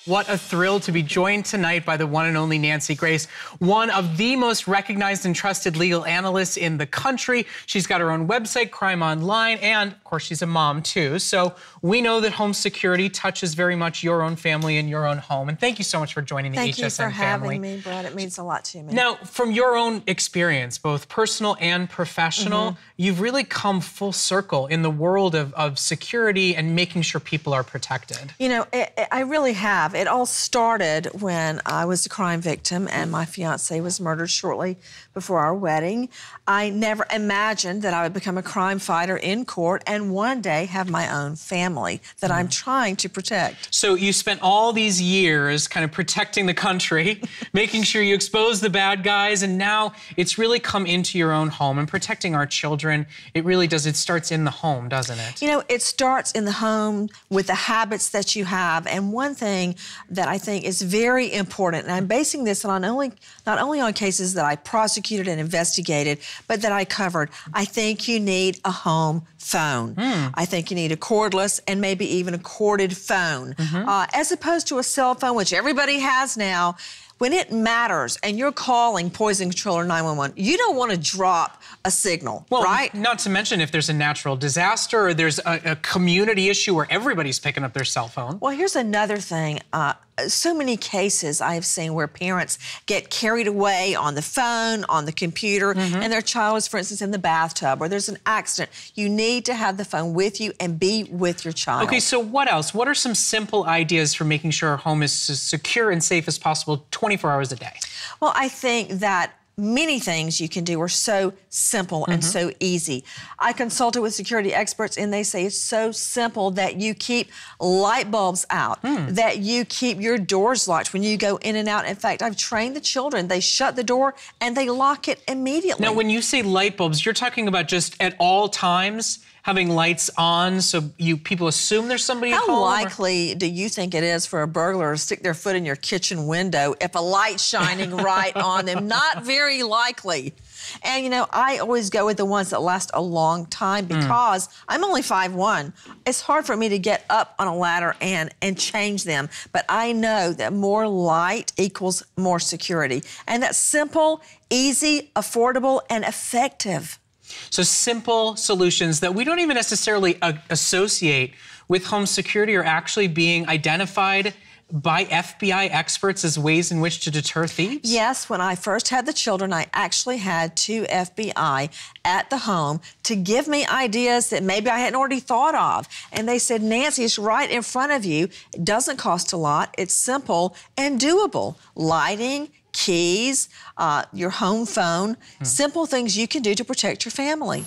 What a thrill to be joined tonight by the one and only Nancy Grace, one of the most recognized and trusted legal analysts in the country. She's got her own website, Crime Online, and of course she's a mom too. So we know that home security touches very much your own family and your own home. And thank you so much for joining the HSN family. Thank you for having me, Brett. It means a lot to me. Now, from your own experience, both personal and professional, you've really come full circle in the world of security and making sure people are protected. You know, I really have. It all started when I was a crime victim and my fiance was murdered shortly before our wedding. I never imagined that I would become a crime fighter in court and one day have my own family that I'm trying to protect. So you spent all these years kind of protecting the country, making sure you expose the bad guys, and now it's really come into your own home and protecting our children. It really does. It starts in the home, doesn't it? You know, it starts in the home with the habits that you have. And one thing that I think is very important, and I'm basing this on not only on cases that I prosecuted and investigated, but that I covered. I think you need a home phone. I think you need a cordless and maybe even a corded phone, as opposed to a cell phone, which everybody has now. When it matters and you're calling Poison Control or 911, you don't want to drop a signal, right? Not to mention if there's a natural disaster or there's a community issue where everybody's picking up their cell phone. Well, here's another thing. So many cases I've seen where parents get carried away on the phone, on the computer, and their child is, for instance, in the bathtub or there's an accident. You need to have the phone with you and be with your child. Okay, so what else? What are some simple ideas for making sure our home is as secure and safe as possible 24 hours a day? Well, I think that many things you can do are so simple and so easy. I consulted with security experts and they say it's so simple that you keep light bulbs out, that you keep your doors locked when you go in and out. In fact, I've trained the children. They shut the door and they lock it immediately. Now, when you say light bulbs, you're talking about just at all times having lights on so people assume there's somebody at home? How likely do you think it is for a burglar to stick their foot in your kitchen window if a light's shining right on them? Not very likely. And, you know, I always go with the ones that last a long time because I'm only 5'1". It's hard for me to get up on a ladder and change them. But I know that more light equals more security. And that's simple, easy, affordable, and effective. So simple solutions that we don't even necessarily associate with home security are actually being identified by FBI experts as ways in which to deter thieves? Yes, when I first had the children, I actually had 2 FBI at the home to give me ideas that maybe I hadn't already thought of. And they said, Nancy, it's right in front of you. It doesn't cost a lot. It's simple and doable. Lighting, keys, your home phone, simple things you can do to protect your family.